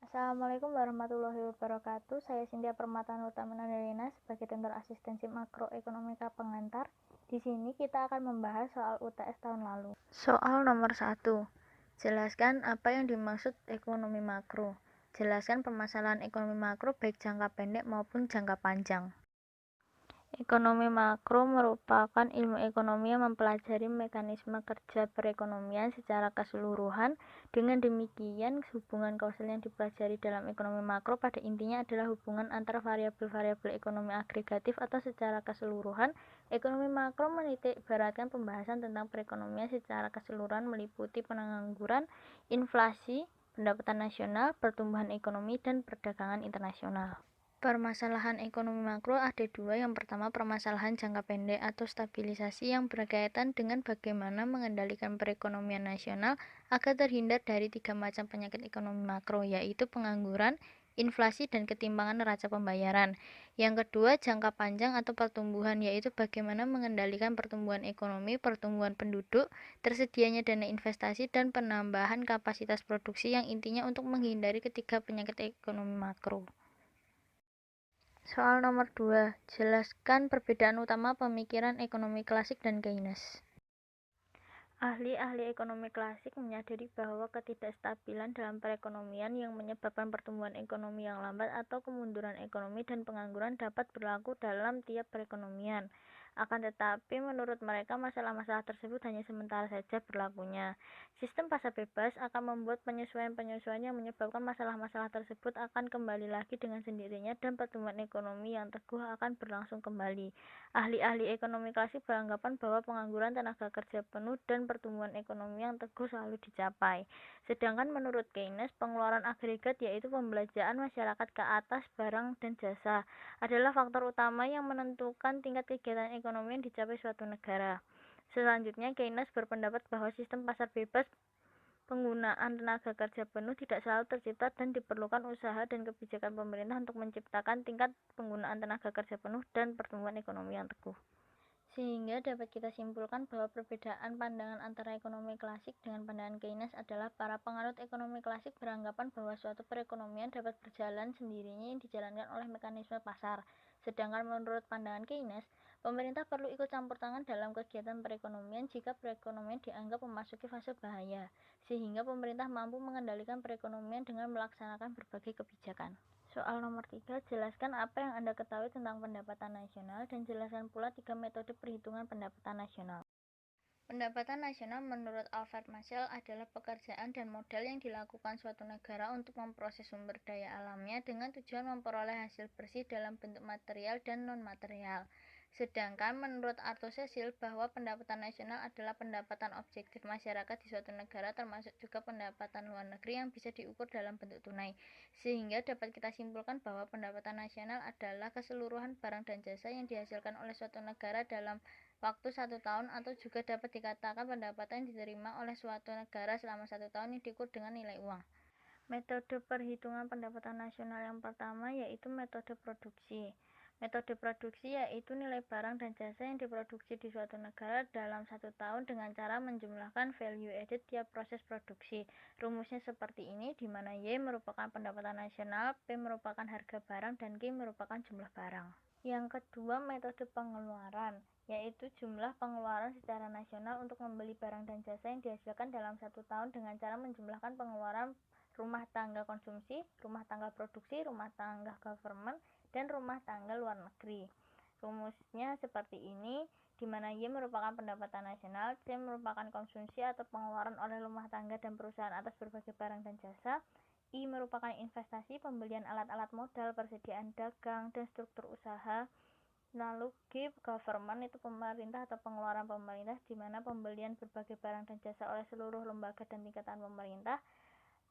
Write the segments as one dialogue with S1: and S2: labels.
S1: Assalamualaikum warahmatullahi wabarakatuh. Saya Cynthia Permata Nurtamanandalina sebagai Tutor Asistensi Makroekonomika Pengantar. Di sini kita akan membahas soal UTS tahun lalu. Soal nomor 1. Jelaskan apa yang dimaksud ekonomi makro. Jelaskan permasalahan ekonomi makro baik jangka pendek maupun jangka panjang. Ekonomi makro merupakan ilmu ekonomi yang mempelajari mekanisme kerja perekonomian secara keseluruhan. Dengan demikian, hubungan kausal yang dipelajari dalam ekonomi makro pada intinya adalah hubungan antara variabel-variabel ekonomi agregatif atau secara keseluruhan. Ekonomi makro menitik beratkan pembahasan tentang perekonomian secara keseluruhan meliputi pengangguran, inflasi, pendapatan nasional, pertumbuhan ekonomi, dan perdagangan internasional. Permasalahan ekonomi makro ada dua. Yang pertama, permasalahan jangka pendek atau stabilisasi yang berkaitan dengan bagaimana mengendalikan perekonomian nasional agar terhindar dari 3 macam penyakit ekonomi makro, yaitu pengangguran, inflasi, dan ketimpangan neraca pembayaran. Yang kedua, jangka panjang atau pertumbuhan, yaitu bagaimana mengendalikan pertumbuhan ekonomi, pertumbuhan penduduk, tersedianya dana investasi, dan penambahan kapasitas produksi yang intinya untuk menghindari ketiga penyakit ekonomi makro. Soal nomor 2. Jelaskan perbedaan utama pemikiran ekonomi klasik dan Keynes. Ahli-ahli ekonomi klasik menyadari bahwa ketidakstabilan dalam perekonomian yang menyebabkan pertumbuhan ekonomi yang lambat atau kemunduran ekonomi dan pengangguran dapat berlaku dalam tiap perekonomian. Akan tetapi, menurut mereka, masalah-masalah tersebut hanya sementara saja berlakunya. Sistem pasar bebas akan membuat penyesuaian-penyesuaian yang menyebabkan masalah-masalah tersebut akan kembali lagi dengan sendirinya dan pertumbuhan ekonomi yang teguh akan berlangsung kembali. Ahli-ahli ekonomi klasik beranggapan bahwa pengangguran tenaga kerja penuh dan pertumbuhan ekonomi yang teguh selalu dicapai. Sedangkan menurut Keynes, pengeluaran agregat yaitu pembelanjaan masyarakat ke atas barang dan jasa adalah faktor utama yang menentukan tingkat kegiatan ekonomi yang dicapai suatu negara. Selanjutnya, Keynes berpendapat bahwa sistem pasar bebas penggunaan tenaga kerja penuh tidak selalu tercipta dan diperlukan usaha dan kebijakan pemerintah untuk menciptakan tingkat penggunaan tenaga kerja penuh dan pertumbuhan ekonomi yang teguh. Sehingga dapat kita simpulkan bahwa perbedaan pandangan antara ekonomi klasik dengan pandangan Keynes adalah para penganut ekonomi klasik beranggapan bahwa suatu perekonomian dapat berjalan sendirinya yang dijalankan oleh mekanisme pasar. Sedangkan menurut pandangan Keynes, pemerintah perlu ikut campur tangan dalam kegiatan perekonomian jika perekonomian dianggap memasuki fase bahaya, sehingga pemerintah mampu mengendalikan perekonomian dengan melaksanakan berbagai kebijakan. Soal nomor 3, jelaskan apa yang Anda ketahui tentang pendapatan nasional dan jelaskan pula 3 metode perhitungan pendapatan nasional. Pendapatan nasional menurut Alfred Marshall adalah pekerjaan dan modal yang dilakukan suatu negara untuk memproses sumber daya alamnya dengan tujuan memperoleh hasil bersih dalam bentuk material dan non-material. Sedangkan menurut Arthur Cecil bahwa pendapatan nasional adalah pendapatan objektif masyarakat di suatu negara termasuk juga pendapatan luar negeri yang bisa diukur dalam bentuk tunai. Sehingga dapat kita simpulkan bahwa pendapatan nasional adalah keseluruhan barang dan jasa yang dihasilkan oleh suatu negara dalam waktu 1 tahun atau juga dapat dikatakan pendapatan yang diterima oleh suatu negara selama 1 tahun yang diukur dengan nilai uang. Metode perhitungan pendapatan nasional yang pertama yaitu metode produksi. Metode produksi yaitu nilai barang dan jasa yang diproduksi di suatu negara dalam 1 tahun dengan cara menjumlahkan value added tiap proses produksi. Rumusnya seperti ini, di mana Y merupakan pendapatan nasional, P merupakan harga barang, dan Q merupakan jumlah barang. Yang kedua, metode pengeluaran, yaitu jumlah pengeluaran secara nasional untuk membeli barang dan jasa yang dihasilkan dalam 1 tahun dengan cara menjumlahkan pengeluaran rumah tangga konsumsi, rumah tangga produksi, rumah tangga government, dan rumah tangga luar negeri. Rumusnya seperti ini, di mana Y merupakan pendapatan nasional, C merupakan konsumsi atau pengeluaran oleh rumah tangga dan perusahaan atas berbagai barang dan jasa, I merupakan investasi, pembelian alat-alat modal, persediaan dagang, dan struktur usaha. Lalu G, government, itu pemerintah atau pengeluaran pemerintah, di mana pembelian berbagai barang dan jasa oleh seluruh lembaga dan tingkatan pemerintah.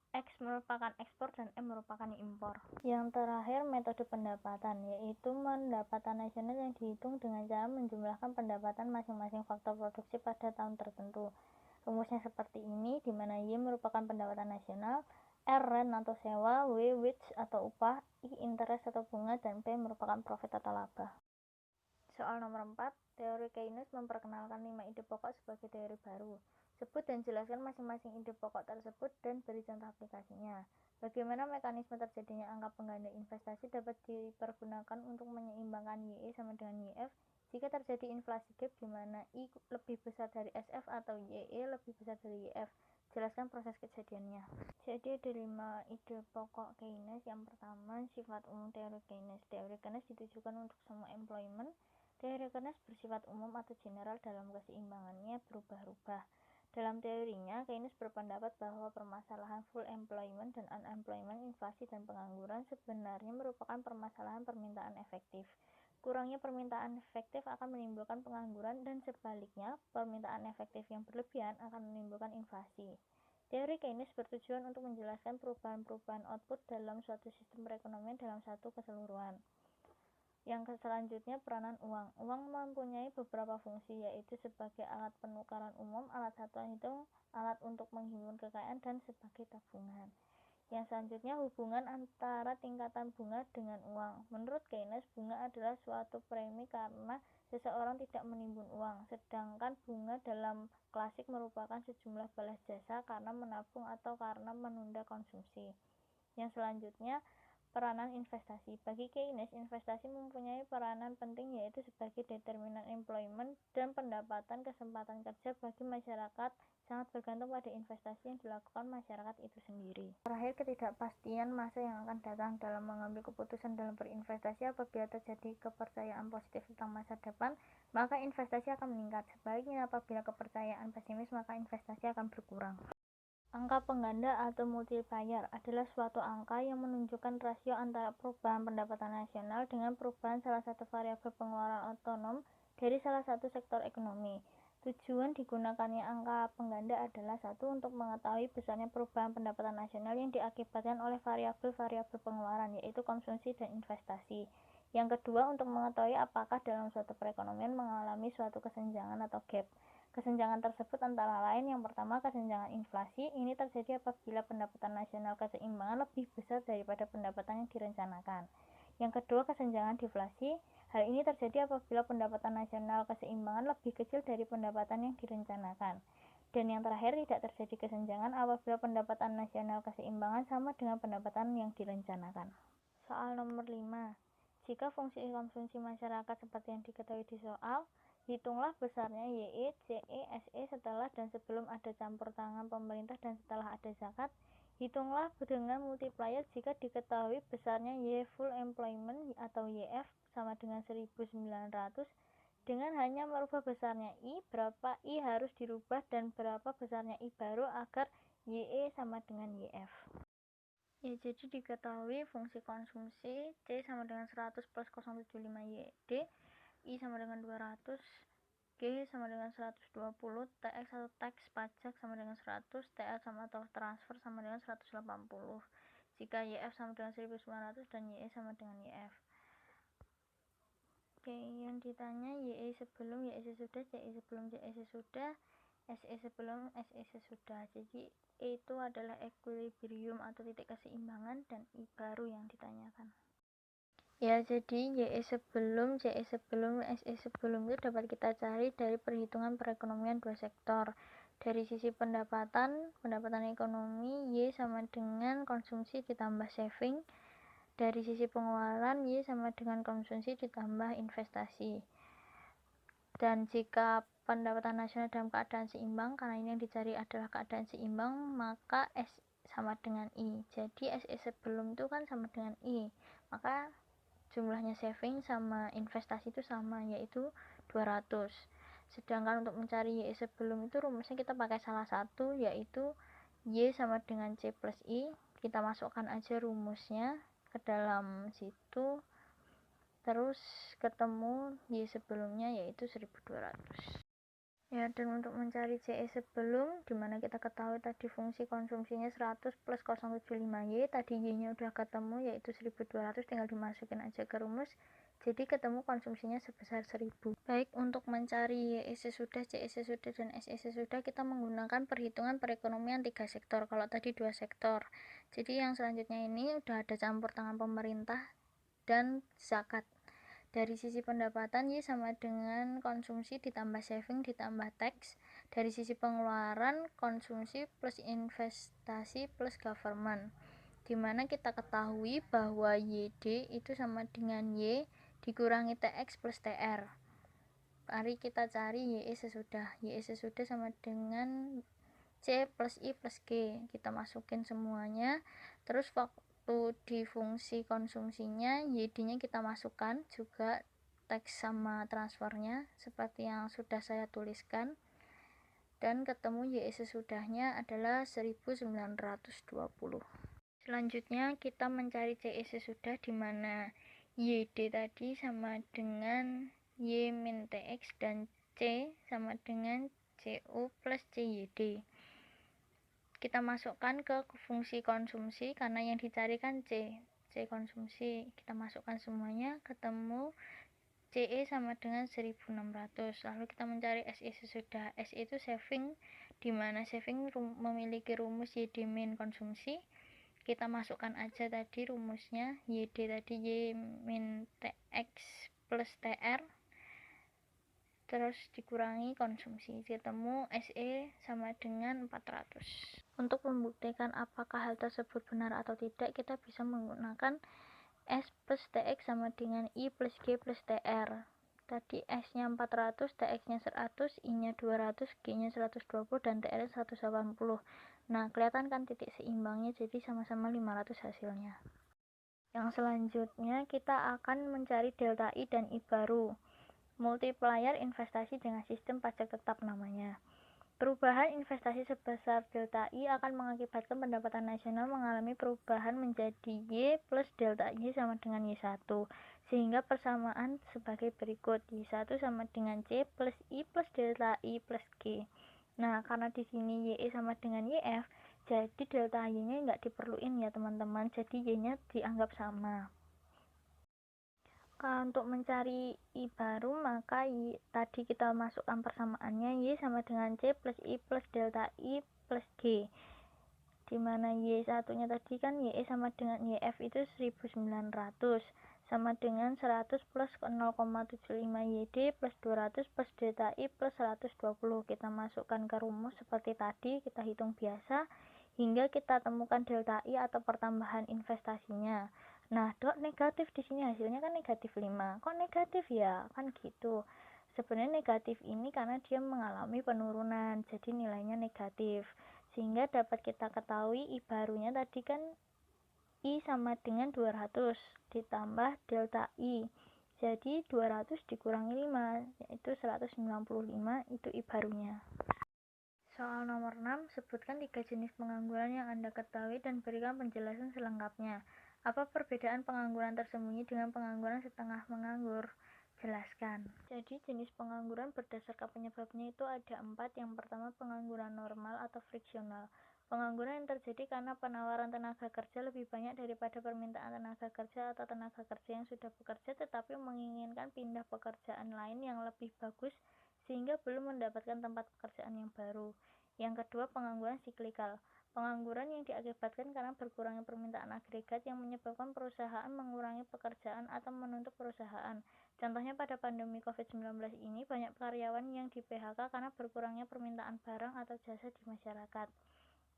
S1: X merupakan ekspor dan M merupakan impor. Yang terakhir, metode pendapatan, yaitu pendapatan nasional yang dihitung dengan cara menjumlahkan pendapatan masing-masing faktor produksi pada tahun tertentu. Rumusnya seperti ini, di mana Y merupakan pendapatan nasional, R rent atau sewa, W wage atau upah, I interest atau bunga, dan P merupakan profit atau laba. Soal nomor 4, teori Keynes memperkenalkan 5 ide pokok sebagai teori baru. Sebut dan jelaskan masing-masing ide pokok tersebut dan beri contoh aplikasinya. Bagaimana mekanisme terjadinya angka pengganda investasi dapat dipergunakan untuk menyeimbangkan YE sama dengan YF jika terjadi inflasi gap di mana I lebih besar dari SF atau YE lebih besar dari YF. Jelaskan proses kejadiannya. Jadi ada 5 ide pokok Keynes. Yang pertama, sifat umum teori Keynes. Teori Keynes ditujukan untuk semua employment. Teori Keynes bersifat umum atau general dalam keseimbangannya berubah-ubah. Dalam teorinya, Keynes berpendapat bahwa permasalahan full employment dan unemployment, inflasi dan pengangguran sebenarnya merupakan permasalahan permintaan efektif. Kurangnya permintaan efektif akan menimbulkan pengangguran dan sebaliknya, permintaan efektif yang berlebihan akan menimbulkan inflasi. Teori Keynes bertujuan untuk menjelaskan perubahan-perubahan output dalam suatu sistem perekonomian dalam satu keseluruhan. Yang selanjutnya, peranan uang. Uang mempunyai beberapa fungsi, yaitu sebagai alat penukaran umum, alat satuan hitung, alat untuk menghimpun kekayaan, dan sebagai tabungan. Yang selanjutnya, hubungan antara tingkatan bunga dengan uang. Menurut Keynes, bunga adalah suatu premi karena seseorang tidak menimbun uang, sedangkan bunga dalam klasik merupakan sejumlah balas jasa karena menabung atau karena menunda konsumsi. Yang selanjutnya, peranan investasi. Bagi Keynes, investasi mempunyai peranan penting, yaitu sebagai determinan employment dan pendapatan. Kesempatan kerja bagi masyarakat sangat bergantung pada investasi yang dilakukan masyarakat itu sendiri. Terakhir, ketidakpastian masa yang akan datang dalam mengambil keputusan dalam berinvestasi. Apabila terjadi kepercayaan positif tentang masa depan, maka investasi akan meningkat. Sebaliknya, apabila kepercayaan pesimis, maka investasi akan berkurang. Angka pengganda atau multiplier adalah suatu angka yang menunjukkan rasio antara perubahan pendapatan nasional dengan perubahan salah satu variabel pengeluaran otonom dari salah satu sektor ekonomi. Tujuan digunakannya angka pengganda adalah satu, untuk mengetahui besarnya perubahan pendapatan nasional yang diakibatkan oleh variabel-variabel pengeluaran, yaitu konsumsi dan investasi. Yang kedua, untuk mengetahui apakah dalam suatu perekonomian mengalami suatu kesenjangan atau gap. Kesenjangan tersebut antara lain, yang pertama, kesenjangan inflasi. Ini terjadi apabila pendapatan nasional keseimbangan lebih besar daripada pendapatan yang direncanakan. Yang kedua, kesenjangan deflasi. Hal ini terjadi apabila pendapatan nasional keseimbangan lebih kecil dari pendapatan yang direncanakan. Dan yang terakhir, tidak terjadi kesenjangan apabila pendapatan nasional keseimbangan sama dengan pendapatan yang direncanakan. Soal nomor 5. Jika fungsi konsumsi masyarakat seperti yang diketahui di soal, hitunglah besarnya YE, CE, SE setelah dan sebelum ada campur tangan pemerintah dan setelah ada zakat. Hitunglah dengan multiplier jika diketahui besarnya Y full employment atau YF sama dengan 1900. Dengan hanya merubah besarnya I, berapa I harus dirubah dan berapa besarnya I baru agar YE sama dengan YF. Ya, jadi diketahui fungsi konsumsi C sama dengan 100 plus 0,75 YD, I sama dengan 200, G sama dengan 120, TX atau tax pajak sama dengan 100, TL sama atau transfer sama dengan 180. Jika YF sama dengan 1900 dan YE sama dengan YF. Oke, yang ditanya YE sebelum, YE sesudah, CE sebelum, CE sesudah, SE sebelum, SE sesudah. Jadi itu adalah equilibrium atau titik keseimbangan, dan I baru yang ditanyakan. Ya, jadi YE sebelum, CE sebelum, SE sebelum itu dapat kita cari dari perhitungan perekonomian dua sektor. Dari sisi pendapatan ekonomi, Y sama dengan konsumsi ditambah saving. Dari sisi pengeluaran, Y sama dengan konsumsi ditambah investasi. Dan jika pendapatan nasional dalam keadaan seimbang, karena ini yang dicari adalah keadaan seimbang, maka S sama dengan I. Jadi SE sebelum itu kan sama dengan I, maka jumlahnya saving sama investasi itu sama, yaitu 200. Sedangkan untuk mencari Y sebelum itu rumusnya kita pakai salah satu, yaitu Y sama dengan C plus I. Kita masukkan aja rumusnya ke dalam situ, terus ketemu Y sebelumnya yaitu 1200. Ya, dan untuk mencari CE sebelum, dimana kita ketahui tadi fungsi konsumsinya 100 plus 0,75Y, tadi Y-nya udah ketemu yaitu 1200, tinggal dimasukin aja ke rumus, jadi ketemu konsumsinya sebesar 1000. Baik, untuk mencari YE sesudah, CE sesudah, dan SE sesudah, kita menggunakan perhitungan perekonomian 3 sektor, kalau tadi 2 sektor. Jadi yang selanjutnya ini udah ada campur tangan pemerintah dan zakat. Dari sisi pendapatan, Y sama dengan konsumsi ditambah saving ditambah tax. Dari sisi pengeluaran, konsumsi plus investasi plus government. dimana kita ketahui bahwa YD itu sama dengan Y dikurangi TX plus TR. Mari kita cari YE sesudah. YE sesudah sama dengan C plus I plus G. Kita masukin semuanya, terus waktu di fungsi konsumsinya YD nya kita masukkan juga teks sama transfernya seperti yang sudah saya tuliskan, dan ketemu YE sesudahnya adalah 1920. Selanjutnya kita mencari CE sesudah, dimana YD tadi sama dengan Y min TX dan C sama dengan CO plus CYD. Kita masukkan ke fungsi konsumsi karena yang dicari kan C konsumsi. Kita masukkan semuanya, ketemu CE sama dengan 1600. Lalu kita mencari SE sesudah. SE itu saving, dimana saving memiliki rumus YD min konsumsi. Kita masukkan aja tadi rumusnya, YD tadi Y min TX plus TR, terus dikurangi konsumsi, ketemu SE sama dengan 400. Untuk membuktikan apakah hal tersebut benar atau tidak, kita bisa menggunakan S plus TX sama dengan I plus G plus TR. Tadi S nya 400, TX nya 100, I nya 200, G nya 120, dan TR nya 180. Nah, kelihatan kan titik seimbangnya, jadi sama-sama 500 hasilnya. Yang selanjutnya kita akan mencari delta I dan I baru. Multiplier investasi dengan sistem pajak tetap namanya. Perubahan investasi sebesar delta I akan mengakibatkan pendapatan nasional mengalami perubahan menjadi Y plus delta Y sama dengan Y1, sehingga persamaan sebagai berikut. Y1 sama dengan C plus I plus delta I plus G. Nah, karena di sini YE sama dengan YF, jadi delta Y-nya nggak diperluin ya teman-teman, jadi Y-nya dianggap sama. Untuk mencari I baru, maka tadi kita masukkan persamaannya, Y sama dengan C plus I plus delta I plus G, dimana Y1 nya tadi kan YE sama dengan YF itu 1900 sama dengan 100 plus 0,75 YD plus 200 plus delta I plus 120. Kita masukkan ke rumus seperti tadi, kita hitung biasa hingga kita temukan delta I atau pertambahan investasinya. Nah, dok negatif di sini hasilnya kan negatif 5. Kok negatif ya? Kan gitu. Sebenarnya negatif ini karena dia mengalami penurunan, jadi nilainya negatif. Sehingga dapat kita ketahui I barunya tadi kan I sama dengan 200 ditambah delta I. Jadi 200 dikurangi 5, yaitu 195, itu I barunya. Soal nomor 6, sebutkan 3 jenis pengangguran yang Anda ketahui dan berikan penjelasan selengkapnya. Apa perbedaan pengangguran tersembunyi dengan pengangguran setengah menganggur? Jelaskan. Jadi jenis pengangguran berdasarkan penyebabnya itu ada 4. Yang pertama pengangguran normal atau friksional. Pengangguran yang terjadi karena penawaran tenaga kerja lebih banyak daripada permintaan tenaga kerja atau tenaga kerja yang sudah bekerja tetapi menginginkan pindah pekerjaan lain yang lebih bagus sehingga belum mendapatkan tempat pekerjaan yang baru. Yang kedua pengangguran siklikal. Pengangguran yang diakibatkan karena berkurangnya permintaan agregat yang menyebabkan perusahaan mengurangi pekerjaan atau menutup perusahaan. Contohnya pada pandemi COVID-19 ini banyak karyawan yang di PHK karena berkurangnya permintaan barang atau jasa di masyarakat.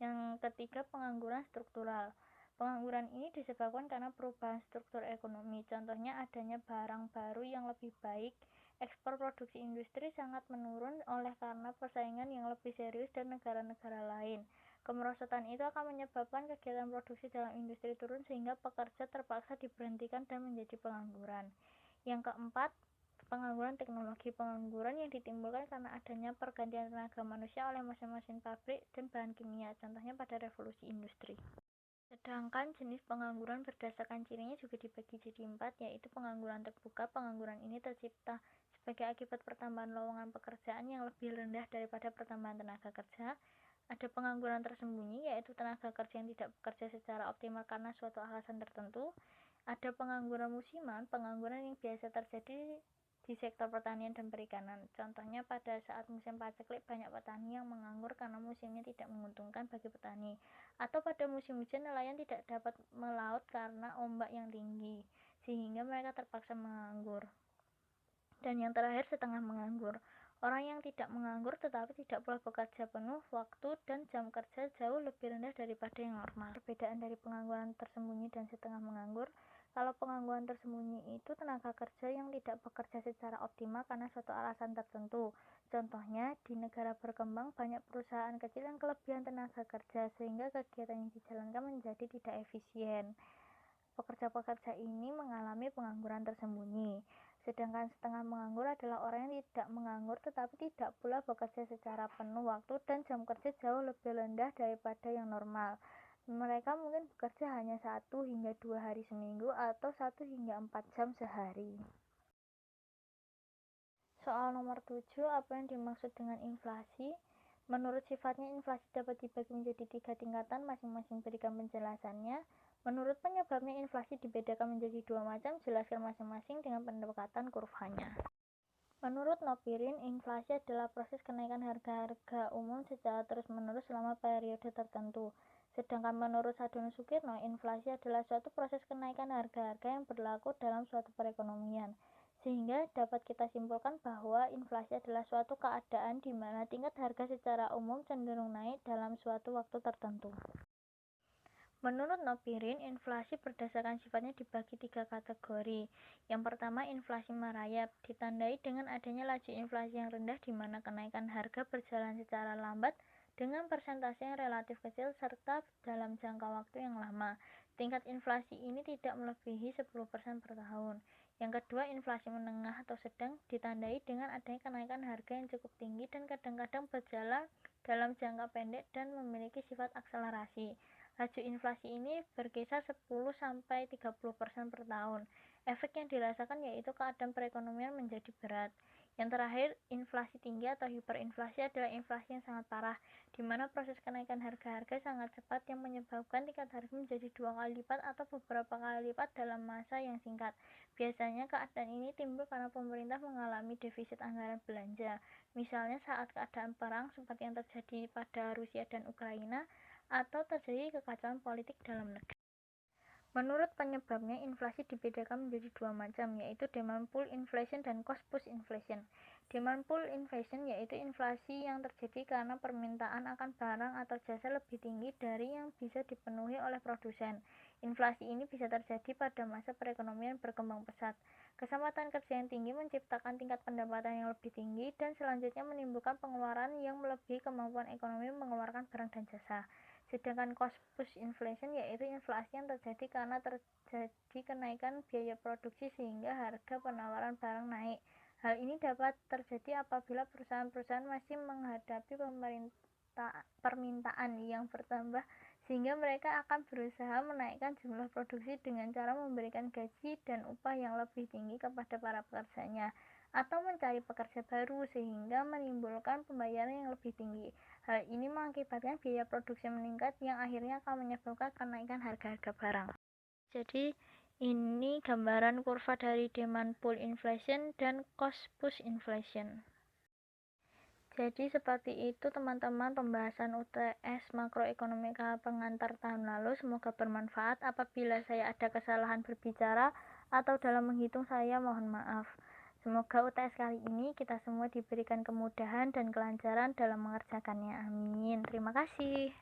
S1: Yang ketiga pengangguran struktural. Pengangguran ini disebabkan karena perubahan struktur ekonomi. Contohnya adanya barang baru yang lebih baik. Ekspor produksi industri sangat menurun oleh karena persaingan yang lebih serius dari negara-negara lain. Kemerosotan itu akan menyebabkan kegiatan produksi dalam industri turun sehingga pekerja terpaksa diberhentikan dan menjadi pengangguran. Yang keempat, pengangguran teknologi. Pengangguran yang ditimbulkan karena adanya pergantian tenaga manusia oleh mesin-mesin pabrik dan bahan kimia, contohnya pada revolusi industri. Sedangkan jenis pengangguran berdasarkan cirinya juga dibagi jadi 4, yaitu pengangguran terbuka. Pengangguran ini tercipta sebagai akibat pertambahan lowongan pekerjaan yang lebih rendah daripada pertambahan tenaga kerja. Ada pengangguran tersembunyi, yaitu tenaga kerja yang tidak bekerja secara optimal karena suatu alasan tertentu. Ada pengangguran musiman, pengangguran yang biasa terjadi di sektor pertanian dan perikanan. Contohnya pada saat musim paceklik banyak petani yang menganggur karena musimnya tidak menguntungkan bagi petani. Atau pada musim hujan nelayan tidak dapat melaut karena ombak yang tinggi, sehingga mereka terpaksa menganggur. Dan yang terakhir setengah menganggur. Orang yang tidak menganggur tetapi tidak pula bekerja penuh waktu dan jam kerja jauh lebih rendah daripada yang normal. Perbedaan dari pengangguran tersembunyi dan setengah menganggur. Kalau pengangguran tersembunyi itu tenaga kerja yang tidak bekerja secara optimal karena suatu alasan tertentu. Contohnya, di negara berkembang banyak perusahaan kecil yang kelebihan tenaga kerja sehingga kegiatan yang dijalankan menjadi tidak efisien. Pekerja-pekerja ini mengalami pengangguran tersembunyi. Sedangkan setengah menganggur adalah orang yang tidak menganggur tetapi tidak pula bekerja secara penuh waktu dan jam kerja jauh lebih rendah daripada yang normal. Mereka mungkin bekerja hanya 1 hingga 2 hari seminggu atau 1 hingga 4 jam sehari. Soal nomor 7, apa yang dimaksud dengan inflasi? Menurut sifatnya, inflasi dapat dibagi menjadi 3 tingkatan, masing-masing berikan penjelasannya. Menurut penyebabnya, inflasi dibedakan menjadi 2 macam, jelaskan masing-masing dengan pendekatan kurvanya. Menurut Nopirin, inflasi adalah proses kenaikan harga-harga umum secara terus-menerus selama periode tertentu. Sedangkan menurut Sadono Sukirno, inflasi adalah suatu proses kenaikan harga-harga yang berlaku dalam suatu perekonomian. Sehingga dapat kita simpulkan bahwa inflasi adalah suatu keadaan di mana tingkat harga secara umum cenderung naik dalam suatu waktu tertentu. Menurut Nopirin, inflasi berdasarkan sifatnya dibagi 3 kategori. Yang pertama, inflasi merayap, ditandai dengan adanya laju inflasi yang rendah di mana kenaikan harga berjalan secara lambat dengan persentase yang relatif kecil serta dalam jangka waktu yang lama. Tingkat inflasi ini tidak melebihi 10% per tahun. Yang kedua, inflasi menengah atau sedang, ditandai dengan adanya kenaikan harga yang cukup tinggi dan kadang-kadang berjalan dalam jangka pendek dan memiliki sifat akselerasi. Laju inflasi ini berkisar 10-30% per tahun. Efek yang dirasakan yaitu keadaan perekonomian menjadi berat. Yang terakhir, inflasi tinggi atau hiperinflasi adalah inflasi yang sangat parah, di mana proses kenaikan harga-harga sangat cepat yang menyebabkan tingkat harga menjadi 2 kali lipat atau beberapa kali lipat dalam masa yang singkat. Biasanya keadaan ini timbul karena pemerintah mengalami defisit anggaran belanja, misalnya saat keadaan perang seperti yang terjadi pada Rusia dan Ukraina, atau terjadi kekacauan politik dalam negeri. Menurut penyebabnya, inflasi dibedakan menjadi 2 macam, yaitu demand pull inflation dan cost push inflation. Demand pull inflation yaitu inflasi yang terjadi karena permintaan akan barang atau jasa lebih tinggi dari yang bisa dipenuhi oleh produsen. Inflasi ini bisa terjadi pada masa perekonomian berkembang pesat. Kesempatan kerja yang tinggi menciptakan tingkat pendapatan yang lebih tinggi dan selanjutnya menimbulkan pengeluaran yang melebihi kemampuan ekonomi mengeluarkan barang dan jasa. Sedangkan cost push inflation yaitu inflasi yang terjadi karena terjadi kenaikan biaya produksi sehingga harga penawaran barang naik. Hal ini dapat terjadi apabila perusahaan-perusahaan masih menghadapi permintaan yang bertambah sehingga mereka akan berusaha menaikkan jumlah produksi dengan cara memberikan gaji dan upah yang lebih tinggi kepada para pekerjanya atau mencari pekerja baru sehingga menimbulkan pembayaran yang lebih tinggi. Hal ini mengakibatkan biaya produksi meningkat yang akhirnya akan menyebabkan kenaikan harga-harga barang. Jadi ini gambaran kurva dari demand pull inflation dan cost push inflation. Jadi seperti itu teman-teman pembahasan UTS makroekonomika pengantar tahun lalu. Semoga bermanfaat. Apabila saya ada kesalahan berbicara atau dalam menghitung, saya mohon maaf. Semoga UTS kali ini kita semua diberikan kemudahan dan kelancaran dalam mengerjakannya. Amin. Terima kasih.